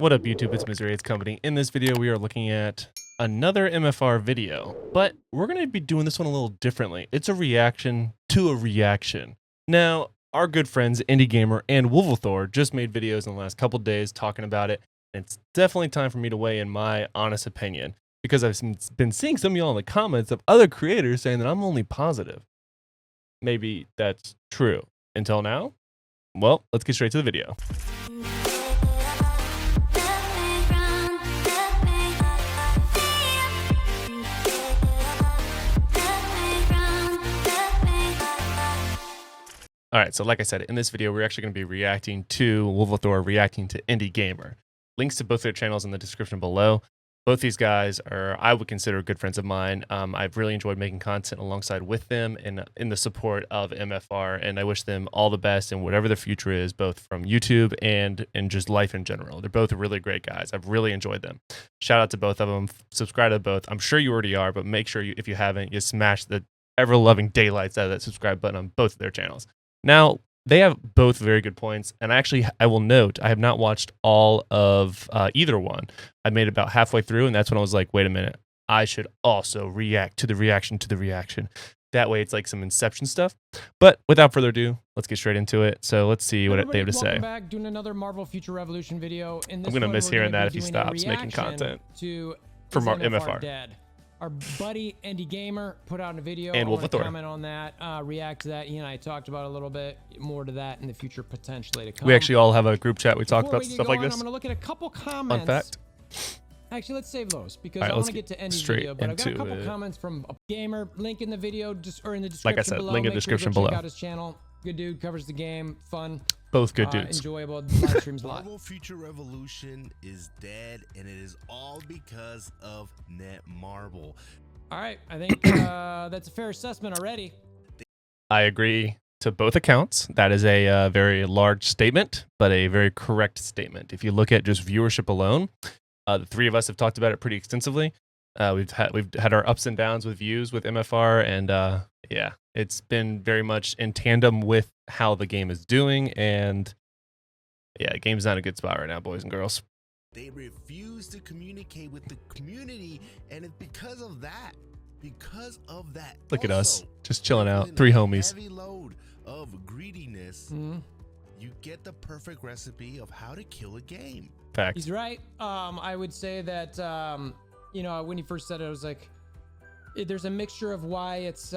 What up, YouTube? It's Misery It's Company. In this video, we are looking at another MFR video, but we're going to be doing this one a little differently. It's a reaction to a reaction. Now, our good friends Indie Gamer and Wolvathor just made videos in the last couple days talking about it, and it's definitely time for me to weigh in my honest opinion, because I've been seeing some of y'all in the comments of other creators saying that I'm only positive. Maybe that's true. Until now, well, let's get straight to the video. All right, so like I said, in this video, we're actually going to be reacting to Wolvathor reacting to Indie Gamer. Links to both their channels in the description below. Both these guys are, I would consider, good friends of mine. I've really enjoyed making content alongside with them and in the support of MFR, and I wish them all the best in whatever the future is, both from YouTube and just life in general. They're both really great guys. I've really enjoyed them. Shout out to both of them. Subscribe to both. I'm sure you already are, but make sure if you haven't, you smash the ever-loving daylights out of that subscribe button on both of their channels. Now, they have both very good points, and I will note, I have not watched all of either one. I made it about halfway through, and that's when I was like, wait a minute, I should also react to the reaction to the reaction. That way, it's like some Inception stuff. But without further ado, let's get straight into it. So let's see what they have to say. Welcome back, doing another Marvel Future Revolution video. In this I'm going to miss hearing that if he stops making content for MFR. Dead. Our buddy Indie Gamer put out a video. And Wolvathor. Comment on that, react to that. He and I talked about a little bit more to that in the future, potentially to come. We actually all have a group chat. We talk about stuff like this. I'm going to look at a couple comments. Fun fact. Actually, let's save those because right, I want to get to Indie's video. But I've got a couple it. comments from a gamer. Link in the video, or in the description like I said, below. link in the description below. Check out his channel. Good dude, covers the game, fun. Both good dudes. Enjoyable. Live streams a lot. Marvel Future Revolution is dead, and it is all because of Netmarble. All right, I think that's a fair assessment already. I agree to both accounts. That is a very large statement, but a very correct statement. If you look at just viewership alone, the three of us have talked about it pretty extensively. We've had our ups and downs with views with MFR, and yeah, it's been very much in tandem with how the game is doing. And yeah, the game's not in a good spot right now, boys and girls. They refuse to communicate with the community, and it's because of that. Look at us, just chilling out. Three homies. Heavy load of greediness. You get the perfect recipe of how to kill a game. Fact. He's right. I would say that you know, when he first said it, I was like, there's a mixture of why it's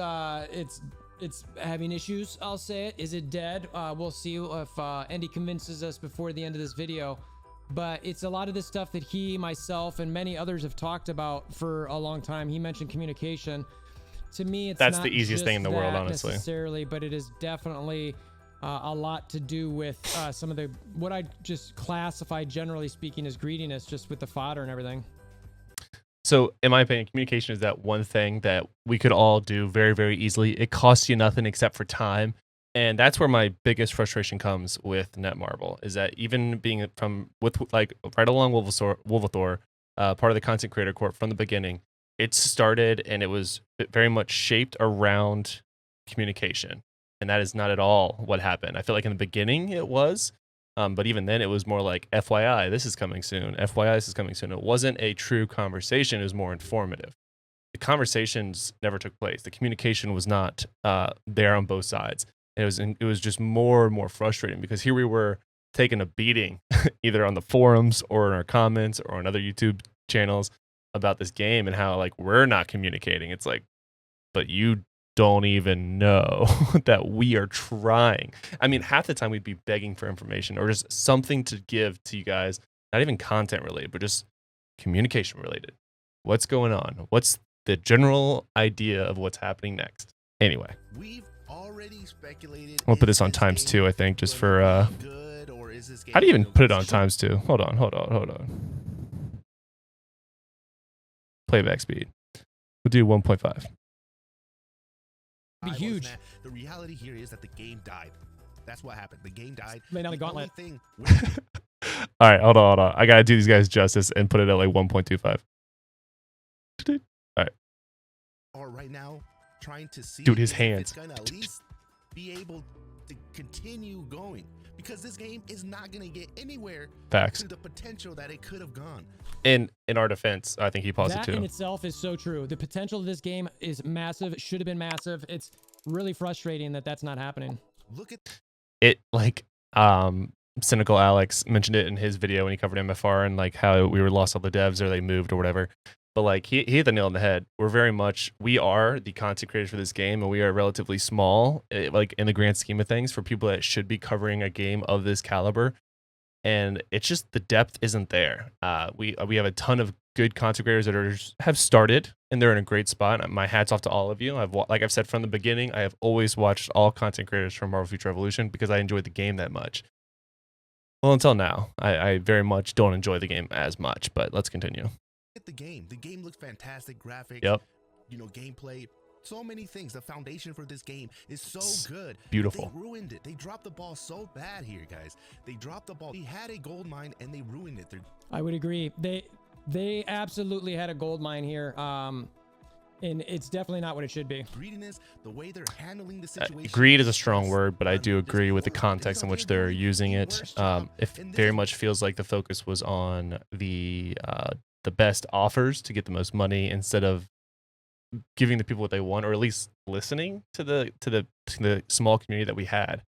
having issues. I'll say it. Is it dead? We'll see if Andy convinces us before the end of this video. But it's a lot of this stuff that he, myself, and many others have talked about for a long time. He mentioned communication. To me, that's the easiest thing in the world, honestly. Necessarily, but it is definitely a lot to do with some of what I just classify, generally speaking, as greediness, just with the fodder and everything. So, in my opinion, communication is that one thing that we could all do very, very easily. It costs you nothing except for time. And that's where my biggest frustration comes with Netmarble, is that even being like right along Wolvathor, part of the Content Creator Corp from the beginning, it started and it was very much shaped around communication. And that is not at all what happened. I feel like in the beginning it was, but even then it was more like, FYI, this is coming soon. FYI, this is coming soon. It wasn't a true conversation. It was more informative. The conversations never took place. The communication was not there on both sides. It was just more and more frustrating because here we were taking a beating either on the forums or in our comments or on other YouTube channels about this game and how like we're not communicating. It's like, but you don't even know that we are trying. I mean, half the time we'd be begging for information or just something to give to you guys, not even content related, but just communication related. What's going on? What's the general idea of what's happening next? Anyway. Already speculated. We'll put this on times 2, I think, just for how do you even put it on ×2? Hold on. Playback speed. We'll do 1.5. Be huge. The reality here is that the game died. That's what happened. The game died. Lay down the gauntlet. All right, hold on. I gotta do these guys justice and put it at like 1.25. All right. Or right now, trying to see, dude, his hands. it's gonna at least be able to continue going, because this game is not going to get anywhere Facts. to the potential that it could have gone. In our defense, I think he paused it That too. in itself is so true. The potential of this game is massive. It should have been massive. It's really frustrating that that's not happening. Look at It like Cynical Alex mentioned it in his video when he covered MFR and like how we were lost all the devs or they moved or whatever. But like he hit the nail on the head. We are the content creators for this game, and we are relatively small, like in the grand scheme of things, for people that should be covering a game of this caliber. And it's just the depth isn't there. We have a ton of good content creators that have started, and they're in a great spot. My hat's off to all of you. Like I've said from the beginning, I have always watched all content creators from Marvel Future Revolution because I enjoyed the game that much. Well, until now, I very much don't enjoy the game as much. But let's continue. the game. The game looks fantastic. Graphics. Yep. You know, gameplay. So many things. The foundation for this game is so good. Beautiful. They ruined it. They dropped the ball so bad here, guys. They dropped the ball. We had a gold mine and they ruined it. I would agree. They absolutely had a gold mine here. And it's definitely not what it should be. Greediness, the way they're handling the situation. Greed is a strong word, but I do agree with the context in which they're using it. It very much feels like the focus was on the best offers to get the most money instead of giving the people what they want, or at least listening to the small community that we had.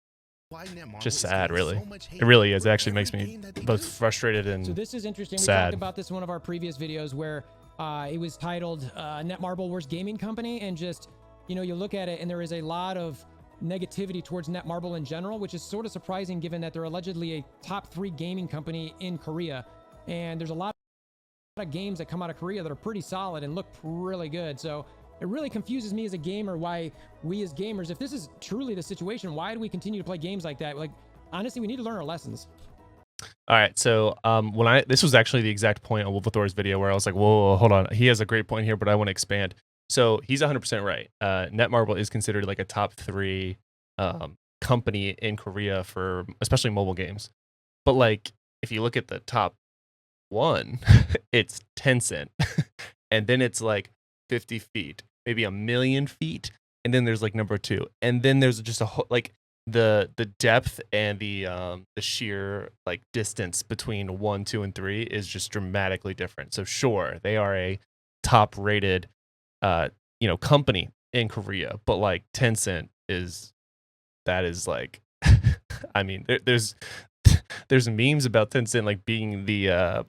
Just sad, really. It really is. It actually makes me both frustrated and so this is interesting. sad. We talked about this in one of our previous videos where it was titled Netmarble Worst Gaming Company, and just, you know, you look at it and there is a lot of negativity towards Netmarble in general, which is sort of surprising given that they're allegedly a top 3 gaming company in Korea. And there's a lot of games that come out of Korea that are pretty solid and look really good. So it really confuses me as a gamer why we as gamers, if this is truly the situation, why do we continue to play games like that? Like, honestly, we need to learn our lessons. All right, so this was actually the exact point on Wolfathor's video where I was like, whoa, hold on. He has a great point here, but I want to expand. So he's 100% right. Netmarble is considered like a top 3 company in Korea for especially mobile games. But like, if you look at the top 1, it's Tencent. And then it's like 50 feet, maybe a million feet. And then there's like number 2. And then there's just a whole, like, the depth and the sheer like distance between 1, 2, and 3 is just dramatically different. So sure, they are a top rated company in Korea, but like Tencent is like I mean, there's memes about Tencent like being the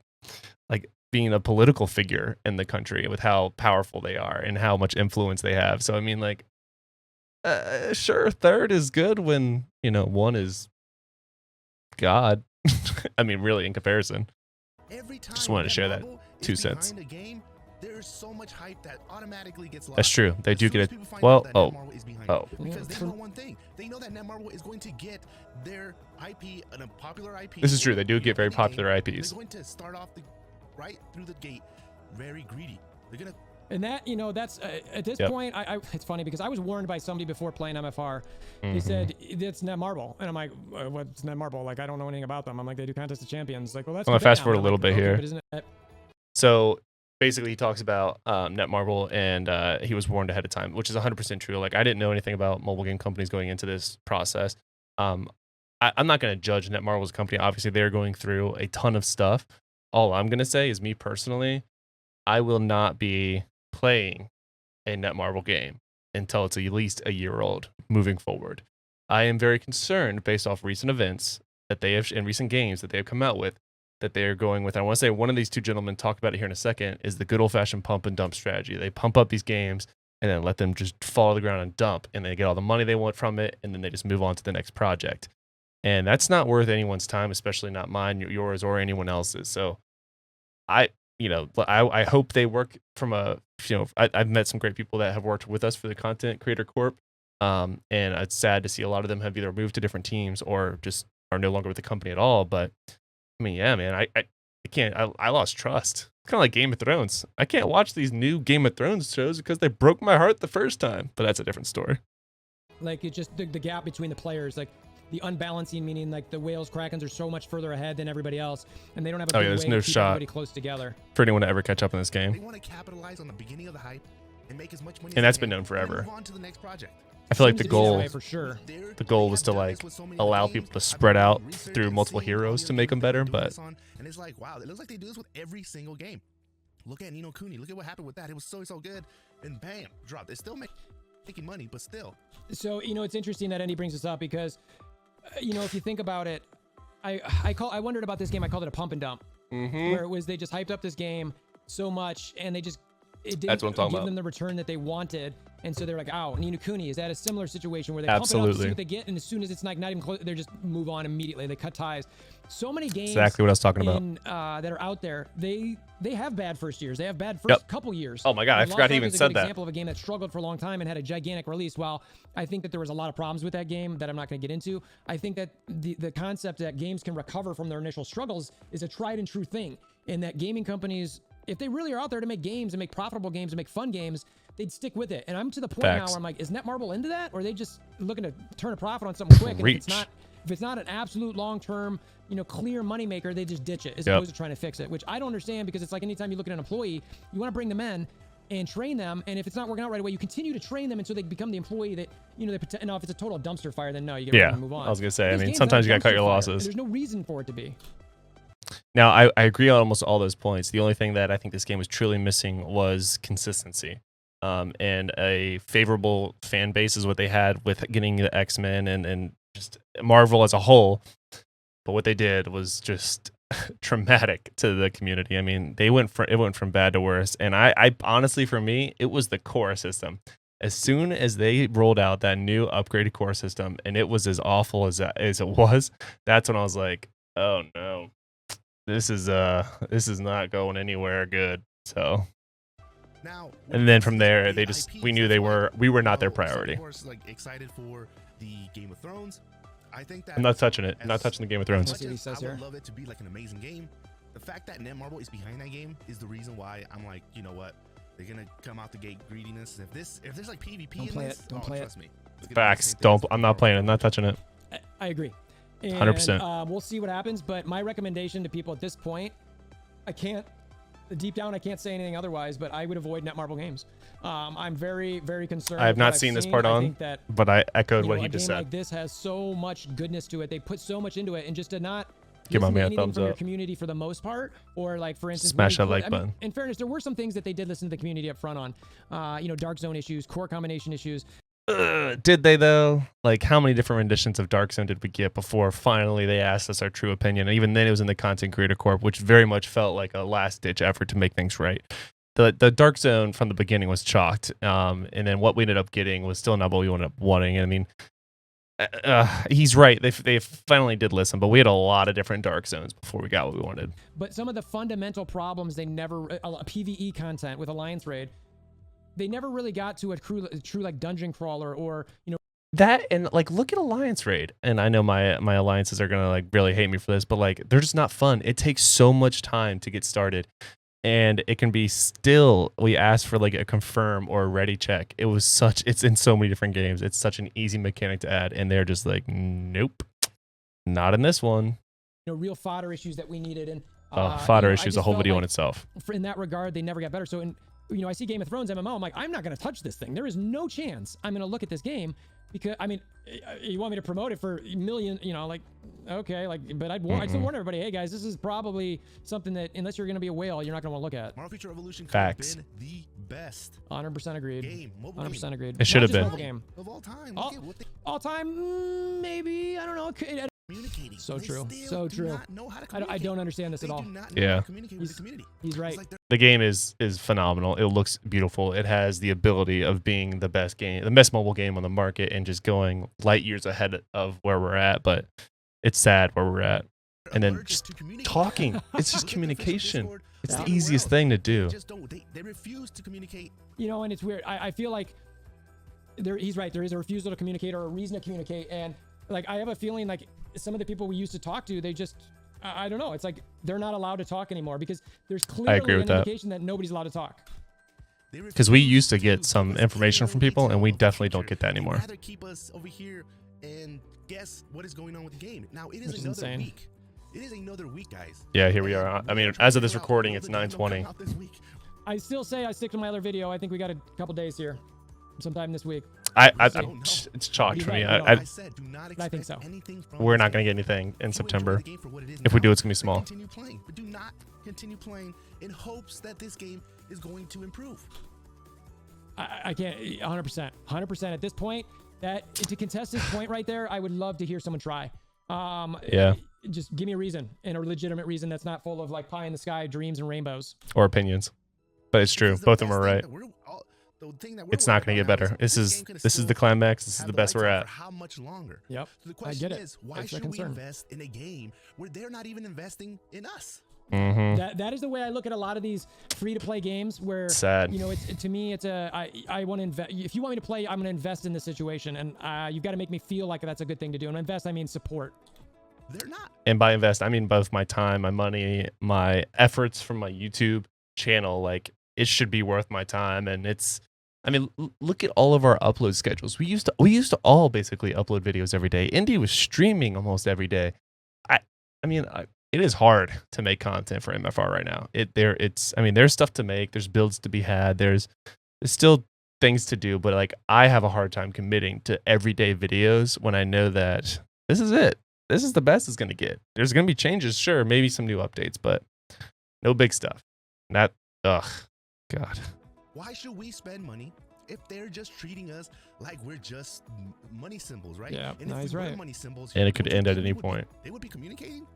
being a political figure in the country with how powerful they are and how much influence they have. So I mean, like, sure, 3rd is good when 1 is God. I mean, really, in comparison. Every time Just wanted to share that 2 cents. Game, there's so much hype that automatically gets lost. That's true. They As do soon get as it. people find Well, out that Netmarble is behind it. Because they know one thing. They know that Netmarble is going to get their IP, a popular IP. This is true. They do get very in the game. popular IPs. They're going to start off right through the gate very greedy. They're going to. And that, that's at this point, it's funny because I was warned by somebody before playing MFR. He said, it's Netmarble. And I'm like, what's Netmarble? Like, I don't know anything about them. I'm like, they do Contest of Champions. Like, well, that's I'm going to fast forward a little like, bit okay, here. but isn't it? So basically, he talks about Netmarble, and he was warned ahead of time, which is 100% true. Like, I didn't know anything about mobile game companies going into this process. I'm not going to judge Netmarble as a company. Obviously, they're going through a ton of stuff. All I'm going to say is, me personally, I will not be playing a Netmarble game until it's at least a year old moving forward. I am very concerned based off recent events that they have, in recent games that they have come out with, that they are going with. I want to say one of these 2 gentlemen, talk about it here in a second, is the good old fashioned pump and dump strategy. They pump up these games and then let them just fall to the ground and dump, and they get all the money they want from it, and then they just move on to the next project. And that's not worth anyone's time, especially not mine, yours, or anyone else's. So I hope they work from I've met some great people that have worked with us for the Content Creator Corp. And it's sad to see a lot of them have either moved to different teams or just are no longer with the company at all. But I mean, yeah, man, I can't, I lost trust. It's kind of like Game of Thrones. I can't watch these new Game of Thrones shows because they broke my heart the first time, but that's a different story. Like, it just, the gap between the players, like the unbalancing, meaning like the Whales, Krakens are so much further ahead than everybody else, and they don't have a good way there's to no keep shot everybody close together. for anyone to ever catch up in this They game. want to capitalize on the beginning of the hype. and make as much money And as that's they been can, known forever. and move on to the next project. I feel like Seems the to be that goal way for sure. the goal was to like allow people to spread out through multiple heroes to make them better, but And it's like, wow, it looks like they do this with every single game. Look at Nino Kuni. Look at what happened with that. It was so good, and bam, dropped. It's still making money, but still. So it's interesting that Andy brings this up because if you think about it, I wondered about this game. I called it a pump and dump, where it was they just hyped up this game so much and it That's what I'm talking give about. them the return that they wanted. And so they're like, oh, Nino Kuni, is that a similar situation where they pump it up to see Absolutely. what they get, and as soon as it's not even close, they just move on immediately. They cut ties. So many games exactly what I was talking about. that are out there, they have bad first years. They have bad first couple years. Oh my God, I Lost forgot he Ark even is a said good that. example of a game that struggled for a long time and had a gigantic release. While I think that there was a lot of problems with that game that I'm not going to get into, I think that the concept that games can recover from their initial struggles is a tried and true thing, and that gaming companies, if they really are out there to make games and make profitable games and make fun games, they'd stick with it. And I'm to the point now Facts. where I'm like, is Netmarble into that, or are they just looking to turn a profit on something quick? And Reach. if it's not an absolute long-term, clear moneymaker, they just ditch it as opposed to trying to fix it, which I don't understand, because it's like anytime you look at an employee, you want to bring them in and train them, and if it's not working out right away, you continue to train them until they become the employee that now if it's a total dumpster fire, then no, you get rid of them and move on. I was gonna say. I This mean, game's sometimes not you a gotta cut your dumpster fire. losses. There's no reason for it to be. Now, I agree on almost all those points. The only thing that I think this game was truly missing was consistency. And a favorable fan base is what they had with getting the X-Men and just Marvel as a whole. But what they did was just traumatic to the community. I mean, it went from bad to worse. And I honestly, for me, it was the core system. As soon as they rolled out that new upgraded core system, and it was as awful as it was, that's when I was like, oh no. This is not going anywhere good. So, Now, and then from there, we knew we were not their priority. Of course, like excited for the Game of Thrones. I think that I'm not touching it. I'm not touching the Game of Thrones. Let's see what he says I here. would love it to be like an amazing game. The fact that Netmarble is behind that game is the reason why I'm like, you know what? They're gonna come out the gate greediness. If there's like PvP Don't in play this, it. Don't play it. trust me. It's gonna be the Facts. same thing Don't. as I'm not playing it. I'm not touching it. I agree. 100%. We'll see what happens, but my recommendation to people at this point, deep down, I can't say anything otherwise, but I would avoid Netmarble games. I'm very, very concerned. I have with what not I've seen this seen. part I on, think that, but I echoed what a he just game said. like this has so much goodness to it. They put so much into it, and just to not Give my listen to man a anything thumbs from your up. community for the most part, or like for instance, Smash really that like I mean, button. in fairness, there were some things that they did listen to the community up front on. Dark Zone issues, core combination issues. Did they though? Like, how many different renditions of Dark Zone did we get before finally they asked us our true opinion? And even then, it was in the Content Creator Corp, which very much felt like a last-ditch effort to make things right. The Dark Zone from the beginning was chalked, and then what we ended up getting was still not what we ended up wanting. I mean, he's right. They finally did listen, but we had a lot of different Dark Zones before we got what we wanted. But some of the fundamental problems they never PvE content with Alliance Raid, they never really got to a true like dungeon crawler or That, and like, look at Alliance Raid. And I know my alliances are gonna like really hate me for this, but like, they're just not fun. It takes so much time to get started, and it can be still. We asked for like a confirm or a ready check. It's in so many different games. It's such an easy mechanic to add, and they're just like, nope, not in this one. real fodder issues that we needed. And Fodder I issues, just a whole felt video like in itself. in that regard, they never got better. So I see Game of Thrones MMO. I'm like, I'm not going to touch this thing. There is no chance I'm going to look at this game, because I mean, you want me to promote it for a million, okay, but I'd still warn everybody, hey guys, this is probably something that unless you're going to be a whale, you're not going to want to look at. Marvel Future Revolution could Facts. have been the best 100% agreed. game, mobile 100% game agreed. It should have Not just been. mobile game. of all time. All- Look at what they All time, maybe, I don't know. communicating. So They true. still So do true. not know how to I communicate. don't understand this They at all. do not know Yeah. how to communicate with the community. He's right. It's like they're The game is phenomenal. It looks beautiful. It has the ability of being the best mobile game on the market, and just going light years ahead of where we're at. But it's sad where we're at. And then allergic just to communicate. talking. It's just Look at the communication. Discord, It's the everywhere easiest else. thing to They do. just don't. They refuse to communicate. And it's weird. I feel like he's right. There is a refusal to communicate or a reason to communicate. And like, I have a feeling like some of the people we used to talk to, they just, I don't know. It's like they're not allowed to talk anymore, because there's clearly agree an with that. indication that nobody's allowed to talk. Because we used to get some information from people, and we definitely don't get that anymore. They'd rather keep us over here and guess what is going on with the game. Now it is Which is another insane. week. It is another week, guys. Yeah, here we are. I mean, are trying as to of this figure out recording, when it's the game will come 9:20. out this week. I still say I stick to my other video. I think we got a couple days here, sometime this week. It's chalked for me. I think so. We're not gonna get anything in September. If we do, it's gonna be small. Continue playing, but do not continue playing in hopes that this game is going to improve. I can't 100% at this point. That to contest this point right there, I would love to hear someone try. Yeah. Just give me a reason, and a legitimate reason that's not full of like pie in the sky dreams and rainbows Or opinions. But it's true. Both of them are right. It's not going to get better. This is the climax. This is the best we're at. How much longer? Yep. So the question I get it. is, why It's a should we concern. invest in a game where they're not even investing in us? That is the way I look at a lot of these free-to-play games where, Sad. you know, to me, it's I want to invest. If you want me to play, I'm going to invest in the situation, and you've got to make me feel like that's a good thing to do. And invest, I mean support. They're not. And by invest, I mean both my time, my money, my efforts from my YouTube channel. Like, it should be worth my time. And it's, I mean, look at all of our upload schedules. We used to all basically upload videos every day. Indy was streaming almost every day. It is hard to make content for MFR right now. There's stuff to make. There's builds to be had. There's still things to do, but like I have a hard time committing to everyday videos when I know that this is it. This is the best it's going to get. There's going to be changes, sure, maybe some new updates, but no big stuff. God. Why should we spend money if they're just treating us like we're just money symbols, right? Yeah, and no, if he's we were right. money symbols, And it could don't you end at think any we would be- point. They would be communicating.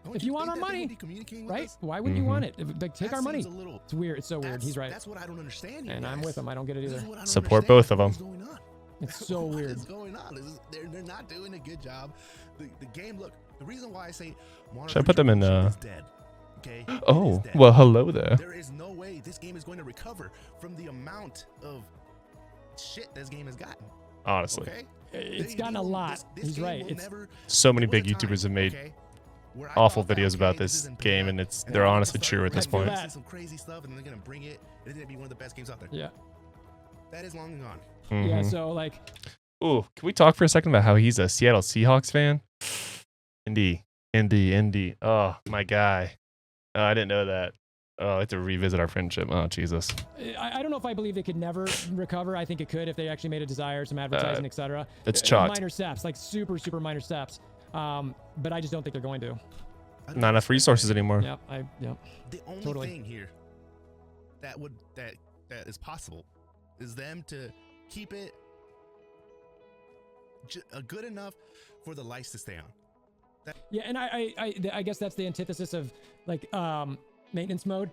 Don't If you want our think that they would money, be communicating with Right? us? Why wouldn't you want it? Like, take That our money. seems a little- It's weird. It's so weird. He's right. That's what I don't understand. Here, And I'm guys. with him. I don't get it This either. is what I don't Support understand. both of What is them. going on? It's so What weird. is going on? They're not doing a good job. The game. Look, the reason why I say Modern Should I put them in, Retribution is dead. Okay. It Oh, is dead. well, hello there. There is no way this game is going to recover from the amount of shit this game has gotten. Honestly. Okay. It's gotten a lot. This He's game right. will It's never- So many there was big a time, YouTubers have made okay, where I awful thought that, videos about okay, this isn't game, bad, and and they're then all of a honestly sudden true at we're this I feel gonna point. that. do some crazy stuff, and then they're gonna bring it, and it's gonna be one of the best games out there. Yeah. That is long and gone. Yeah. Mhm. So like, Ooh, can we talk for a second about how he's a Seattle Seahawks fan? Indy. Oh, my guy. Oh, I didn't know that. Oh, I have to revisit our friendship. Oh, Jesus. I don't know if I believe they could never recover. I think it could if they actually made a desire, some advertising, etc. It's chalked. Minor steps, like super minor steps. But I just don't think they're going to. I don't Not enough expect resources that. anymore. Yep. The only Totally. thing here that is possible is them to keep it good enough for the lights to stay on. Yeah, and I guess that's the antithesis of like maintenance mode.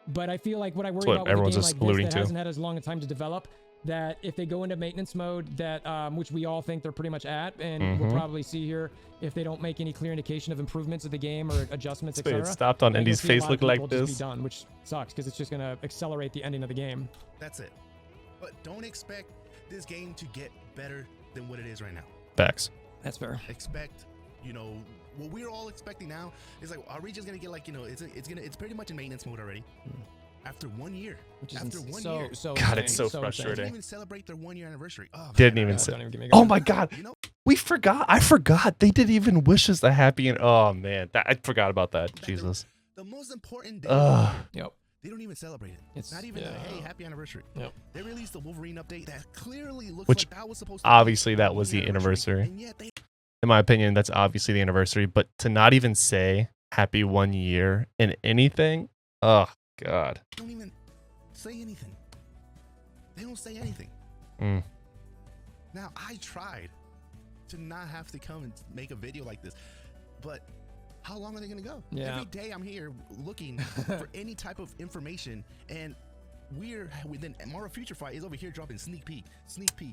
But I feel like what I worry what about with a everyone's game just like this alluding that to. hasn't had as long a time to develop, that if they go into maintenance mode, that which we all think they're pretty much at, and we'll probably see here if they don't make any clear indication of improvements of the game or adjustments, Wait, it etc. stopped on Indy's face looking like Just this. be done, which sucks because it's just gonna accelerate the ending of the game. That's it. But don't expect this game to get better than what it is right now. Facts. That's fair. Expect, what we're all expecting now is like, are we just gonna get like, it's pretty much in maintenance mode already. After 1 year. Which is After 1 so year. God, insane, it's so insane. They frustrating. didn't even celebrate their 1 year anniversary. Oh, Didn't man. even Yeah, say. don't even get me Oh going. my God. You know, We forgot. I forgot. They didn't even wish us a happy and oh man, I forgot about that. Jesus. the most important day. Ugh. Yep. They don't even celebrate it. It's- not even yeah. hey, happy anniversary. Yep. They released the Wolverine update that clearly looks Which, like that was supposed to obviously be that was the anniversary. And yet they In my opinion, that's obviously the anniversary, but to not even say happy 1 year in anything, oh God. don't even say anything. They don't say anything. Mm. Now, I tried to not have to come and make a video like this, but how long are they going to go? Yeah. Every day I'm here looking for any type of information, and within Marvel Future Fight is over here dropping sneak peek.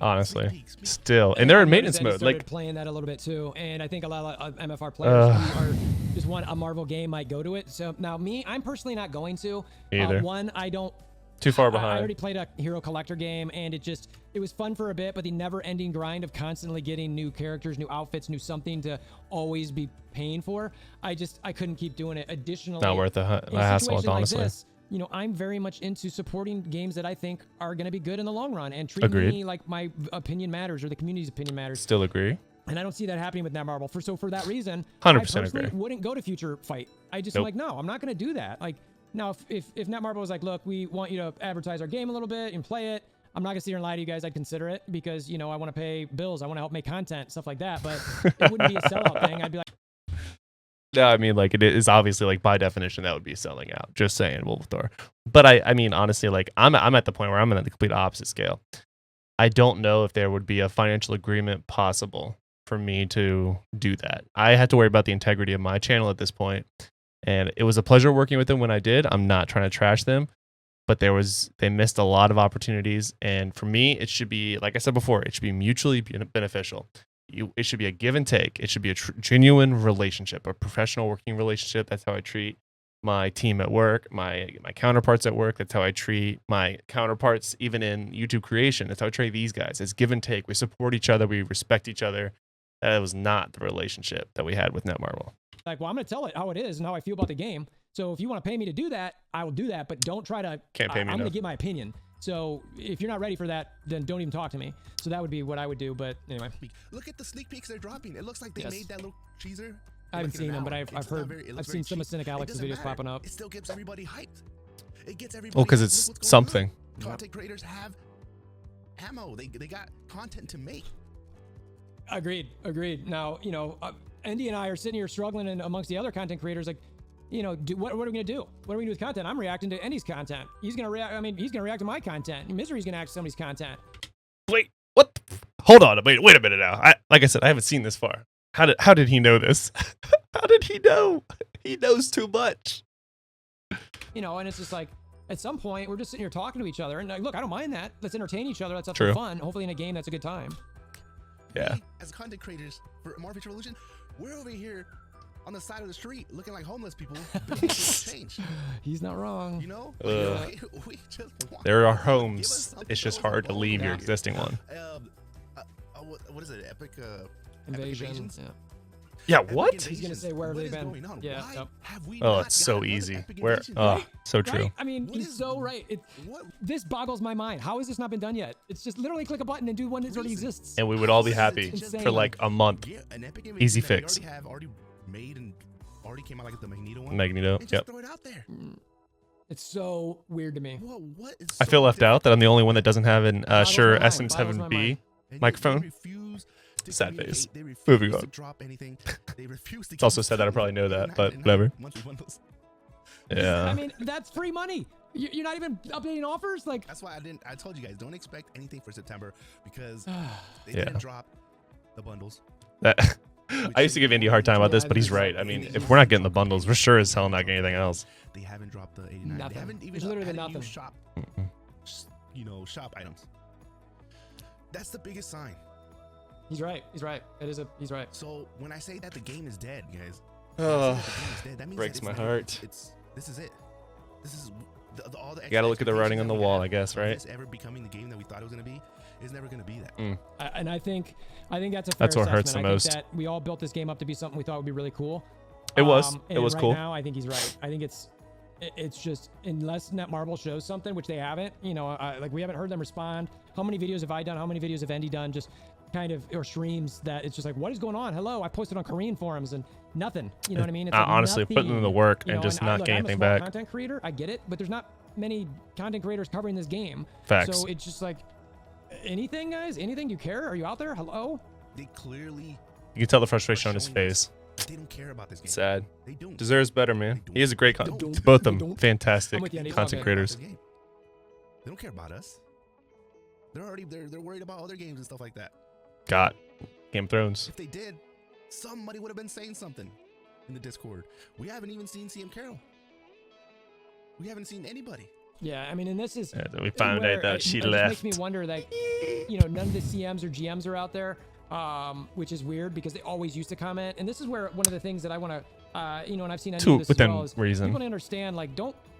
Honestly, sneak peek. still, and they're in I maintenance noticed that he mode. started Like, playing that a little bit too, and I think a lot of MFR players who are just want a Marvel game might go to it. So now I'm personally not going to. Either. One, I don't. too far I behind. already played a hero collector game, and it was fun for a bit, but the never-ending grind of constantly getting new characters, new outfits, new something to always be paying for. I couldn't keep doing it. Additionally, Not worth the in a hassle, situation like honestly. this, I'm very much into supporting games that I think are going to be good in the long run, and treating Agreed. me like my opinion matters or the community's opinion matters. Still agree. And I don't see that happening with Netmarble. For that reason, 100% I personally agree. wouldn't go to Future Fight. I'm Nope. like, no, I'm not going to do that. Like, Now, if Netmarble was like, look, we want you to advertise our game a little bit and play it, I'm not gonna sit here and lie to you guys. I'd consider it because, you know, I want to pay bills. I want to help make content, stuff like that. But it wouldn't be a sellout thing. I'd be like, Yeah, I mean, like, it is obviously, like, by definition that would be selling out. Just saying, Wolf Thor. But I mean, honestly, like, I'm at the point where I'm on the complete opposite scale. I don't know if there would be a financial agreement possible for me to do that. I had to worry about the integrity of my channel at this point, and it was a pleasure working with them when I did. I'm not trying to trash them, but they missed a lot of opportunities, and for me, it should be, like I said before, it should be mutually beneficial. It should be a give and take. It should be a genuine relationship, a professional working relationship. That's how I treat my team at work, my counterparts at work. That's how I treat my counterparts even in YouTube creation. That's how I treat these guys. It's give and take. We support each other. We respect each other. That was not the relationship that we had with Netmarble. well, I'm going to tell it how it is and how I feel about the game. So if you want to pay me to do that, I will do that. But don't try to. Can't pay me I'm going enough. to give my opinion. So if you're not ready for that, then don't even talk to me. So that would be what I would do. But anyway, Look at the sneak peeks they're dropping. It looks like they Yes. made that little cheeser. I haven't like in seen an them, but hour. I've It's heard, not very- it I've looks seen very some of cheap. Cynic It Alex's doesn't videos matter. popping up. It still gets everybody hyped. It gets everybody. Well, because hyped. it's Look what's going something. on. Content creators have ammo. They got content to make. Agreed. Now, you know, Andy and I are sitting here struggling, and amongst the other content creators, like, you know, what are we gonna do? What are we gonna do with content? I'm reacting to Andy's content. He's gonna react. I mean, he's gonna react to my content. Misery's gonna act to somebody's content. Wait, what? Hold on. Wait a minute now. Like I said, I haven't seen this far. How did he know this? How did he know? He knows too much. You know, and it's just like, at some point, we're just sitting here talking to each other, and like, look, I don't mind that. Let's entertain each other. Let's have True. some fun. Hopefully, in a game, that's a good time. Yeah. We, as content creators for Marvel Revolution, we're over here on the side of the street looking like homeless people begging for change. He's not wrong. You know, we just want There are give us homes. something It's just to go hard to along leave your with. existing one. What is it? Epic Invasion. Invasions? Yeah. Yeah, Epic what? Invasions. He's gonna say, where have What they is been? going on? Yeah, Why yep. have we Oh, not it's so got another easy. Epic Where? Invasion? Oh, so true. Right? I mean, What he's is- so right. What? This boggles my mind. How has this not been done yet? It's just literally click a button and do one that already Reason. exists. And we would all be How is happy it just- for like a month. Yeah, an Epic Easy Invasion that we fix. already made and already came out like the Magneto one. Magneto. And just Yep. throw it out there. It's so weird to me. What is I so feel left different? out that I'm the only one that doesn't have an Boggles Shure my mind, boggles my SM7B. mind. And microphone? They refuse to Sad communicate. face. They refuse Moving to on. drop anything. They refuse to It's also give sad that I us probably know that, $9.99 but whatever. monthly bundles. Yeah. I mean, that's free money. You're not even updating offers? Like, That's why I told you guys, don't expect anything for September because they Yeah. didn't drop the bundles. That, I used to give Indy a hard time about this, Yeah, but he's this is- right. I mean, if we're not getting the bundles, we're sure as hell not getting anything else. They haven't dropped the 89. Nothing. They haven't even There's literally added nothing. new shop, shop items. That's the biggest sign. he's right. He's right. He's right. So when I say that the game is dead, guys, Oh, when I say that the game is dead, that means breaks that my it's heart. This is it. This is all the. You gotta look at the writing on the wall, I guess, If right? It's ever becoming the game that we thought it was gonna be. It's never gonna be that. And I think that's a fair That's what hurts assessment. the I most. think that we all built this game up to be something we thought would be really cool. It was. It and was right cool. Now, I think he's right. I think it's just, unless Netmarble shows something, which they haven't, you know, like we haven't heard them respond. How many videos have I done? How many videos have Andy done? Just kind of, or streams that it's just like, what is going on? Hello, I posted on Korean forums and nothing. You know what I mean? It's like Honestly, putting in the nothing, work you and know, just not look, getting I'm a anything small back. content creator, I get it, but there's not many content creators covering this game. Facts. So it's just like, anything, guys? Anything? You care? Are you out there? Hello? They clearly You can tell the frustration on his showing us face. they don't care about this game. Sad. They don't. Deserves better, man. They He is a great don't. content. Both of They them don't. fantastic I'm with you, Andy. content Okay. creators. They don't care about us. They're worried about other games and stuff like that. Got Game of Thrones. If they did, somebody would have been saying something in the Discord. We haven't even seen CM Carroll. We haven't seen anybody. Yeah, I mean, and this is Yeah, we found where out that it she just left. makes me wonder, like, you know, none of the CMs or GMs are out there, which is weird because they always used to comment. And this is where one of the things that I want to, you know, and I've seen Andy do this as within well, is reason. people to understand, like,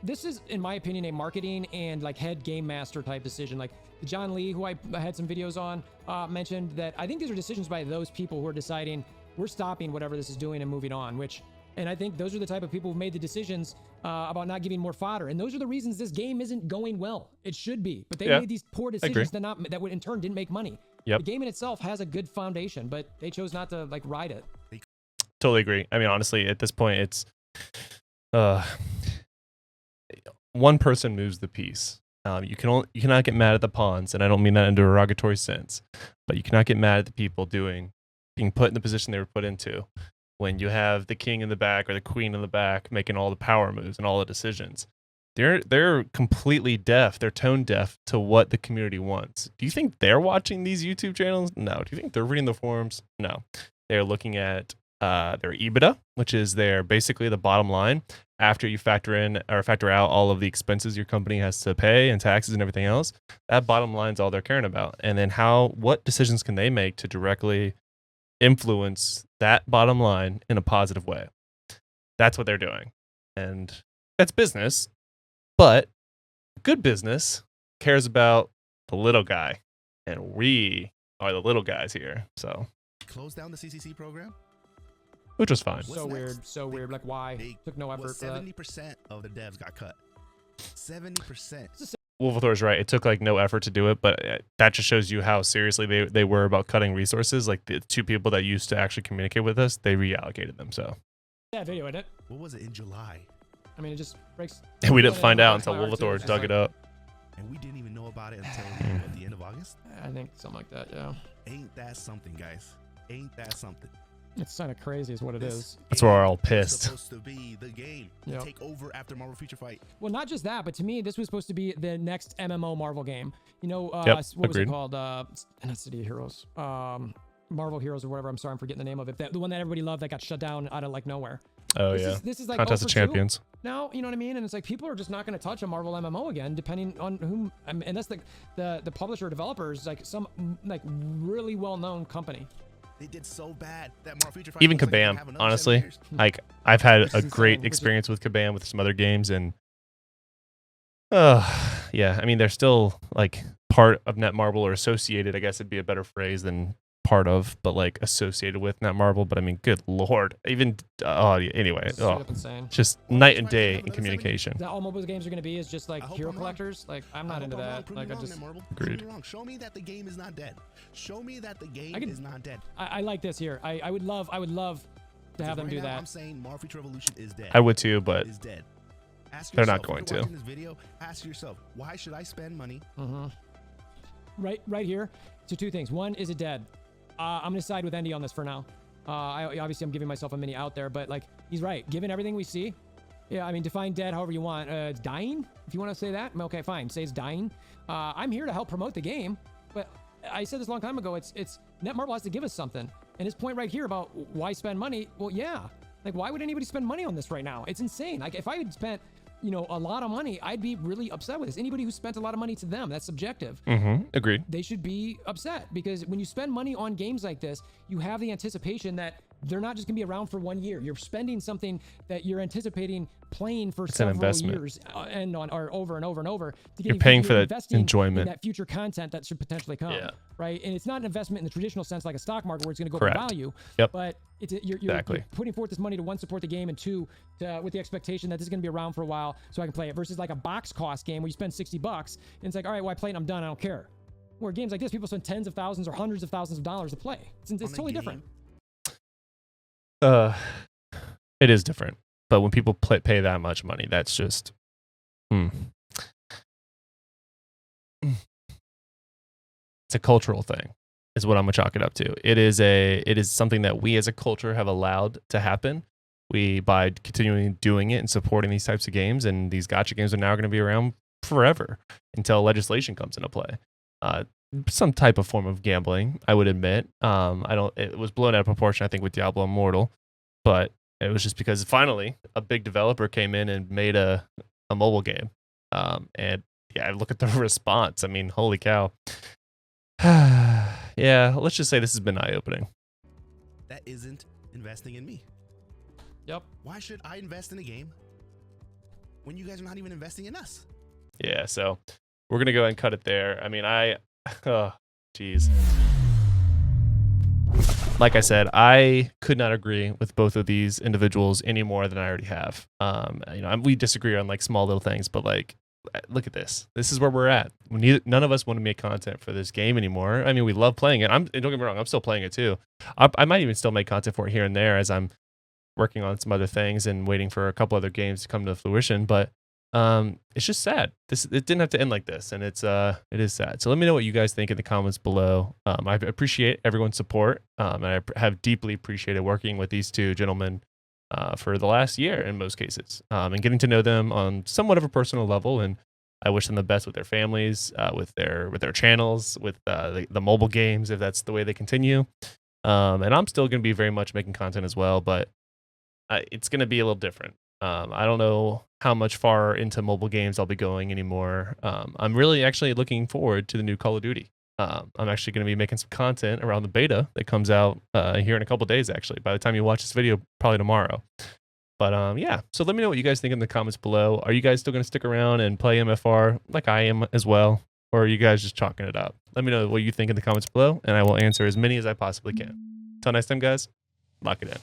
this is, in my opinion, a marketing and like head game master type decision. Like John Lee, who I had some videos on, mentioned that I think these are decisions by those people who are deciding we're stopping whatever this is doing and moving on, and I think those are the type of people who made the decisions about not giving more fodder. And those are the reasons this game isn't going well. It should be. But they Yeah, made these poor decisions that would in turn didn't make money. Yep. The game in itself has a good foundation, but they chose not to like ride it. Totally agree. I mean, honestly, at this point, one person moves the piece. You cannot get mad at the pawns, and I don't mean that in a derogatory sense, but you cannot get mad at the people being put in the position they were put into. When you have the king in the back or the queen in the back making all the power moves and all the decisions, they're completely deaf. They're tone deaf to what the community wants. Do you think they're watching these YouTube channels? No. Do you think they're reading the forums? No. They're looking at their EBITDA, which is basically the bottom line after you factor out all of the expenses your company has to pay and taxes and everything else. That bottom line is all they're caring about. And then what decisions can they make to directly influence that bottom line in a positive way? That's what they're doing. And that's business, but good business cares about the little guy. And we are the little guys here. So Close down the CCC program. which was fine. So weird. So weird. Like, why? Took no effort for that. 70% of the devs got cut. 70%. Wolvathor's right. It took like no effort to do it, but that just shows you how seriously they were about cutting resources. Like the two people that used to actually communicate with us, they reallocated them. So Yeah, video, isn't it? What was it in July? I mean, it just breaks. and we didn't find out breaks until my heart, too. Wolvathor It's dug like- it up. And we didn't even know about it until what, the end of August? I think something like that. Yeah. Ain't that something, guys? Ain't that something? It's kind of crazy, is what it This is. That's why we're all game was pissed. supposed to be the game. Yep. Take over after Marvel Future Fight. Well, not just that, but to me, this was supposed to be the next MMO Marvel game. You know, Yep, what was agreed. it called? Not City of Heroes. Marvel Heroes or whatever. I'm sorry, I'm forgetting the name of it. The one that everybody loved that got shut down out of like nowhere. Oh This yeah. This is like Contest of 0 for 2 Champions. now, you know what I mean? And it's like people are just not going to touch a Marvel MMO again, depending on whom. I mean, and that's the publisher developers, like some like really well-known company. They did so bad that Marvel Future Fight Even looks like they have Kabam, another 7 honestly. years. Like I've had Which a is great insane. experience with Kabam with some other games, and yeah, I mean they're still like part of Netmarble or associated. I guess it'd be a better phrase than part of, but like associated with Netmarble. But I mean, good lord, even anyway, It's straight up insane. just Well, night that's and why day they have in another 7 communication. Is that all mobile games are going to be? Is just like I hope hero I'm wrong. collectors? Like I'm I not hope into I'm wrong. that. Prove Like me I wrong, just Netmarble. Prove Agreed. me wrong. Show me that the game is not dead. Show me that the game can- is not dead. I like this here. I would love to have Because them right do now, that. I'm saying Marvel Future Revolution is dead. I would too, but Is dead. Ask They're yourself, not going if you're to. watching this video, ask yourself, why should I spend money? Right here. So two things. One, is it dead? I'm gonna side with Andy on this for now. Obviously I'm giving myself a mini out there, but like he's right. Given everything we see, yeah, I mean define dead however you want. It's dying. If you want to say that, okay, fine. Say it's dying. I'm here to help promote the game, but I said this a long time ago. It's Netmarble has to give us something. And his point right here about why spend money. Well, yeah. Like why would anybody spend money on this right now? It's insane. Like if I had spent a lot of money, I'd be really upset with this. Anybody who spent a lot of money to them, that's subjective. agreed. They should be upset because when you spend money on games like this, you have the anticipation that they're not just gonna be around for 1 year. You're spending something that you're anticipating playing for an several investment. years and on or over and over and over. To You're paying for that investing enjoyment. in that future content that should potentially come. Yeah. Right, and it's not an investment in the traditional sense like a stock market where it's gonna go Correct. by value. Yep. But you're Exactly. putting forth this money to one, support the game, and two, with the expectation that this is going to be around for a while so I can play it versus like a box cost game where you spend $60 and it's like, all right, well, I played and I'm done. I don't care. Where games like this, people spend tens of thousands or hundreds of thousands of dollars to play. It's on a totally game. different. It is different, but when people pay that much money, that's just it's a cultural thing is what I'm gonna chalk it up to. It is something that we as a culture have allowed to happen. We, by continuing doing it and supporting these types of games, and these gacha games are now going to be around forever until legislation comes into play. Some type of form of gambling, I would admit. It was blown out of proportion, I think, with Diablo Immortal, but it was just because finally a big developer came in and made a mobile game. And yeah, look at the response. I mean, holy cow. Yeah, let's just say this has been eye-opening. That isn't investing in me. Yep. Why should I invest in a game when you guys are not even investing in us? Yeah, so we're going to go ahead and cut it there. I mean, oh, geez. Like I said, I could not agree with both of these individuals any more than I already have. We disagree on like small little things, but like, look at this. This is where we're at. None of us want to make content for this game anymore. I mean, we love playing it. Don't get me wrong, I'm still playing it too. I might even still make content for it here and there as I'm working on some other things and waiting for a couple other games to come to fruition. But It's just sad. It didn't have to end like this, and it is sad. So let me know what you guys think in the comments below. I appreciate everyone's support, and I have deeply appreciated working with these two gentlemen for the last year in most cases, and getting to know them on somewhat of a personal level. And I wish them the best with their families, with their channels, with the mobile games, if that's the way they continue. And I'm still going to be very much making content as well, but it's going to be a little different. I don't know how much far into mobile games I'll be going anymore. I'm really actually looking forward to the new Call of Duty. I'm actually going to be making some content around the beta that comes out here in a couple days, actually. By the time you watch this video, probably tomorrow. But yeah, so let me know what you guys think in the comments below. Are you guys still going to stick around and play MFR like I am as well? Or are you guys just chalking it up? Let me know what you think in the comments below, and I will answer as many as I possibly can. Until next time, guys, lock it in.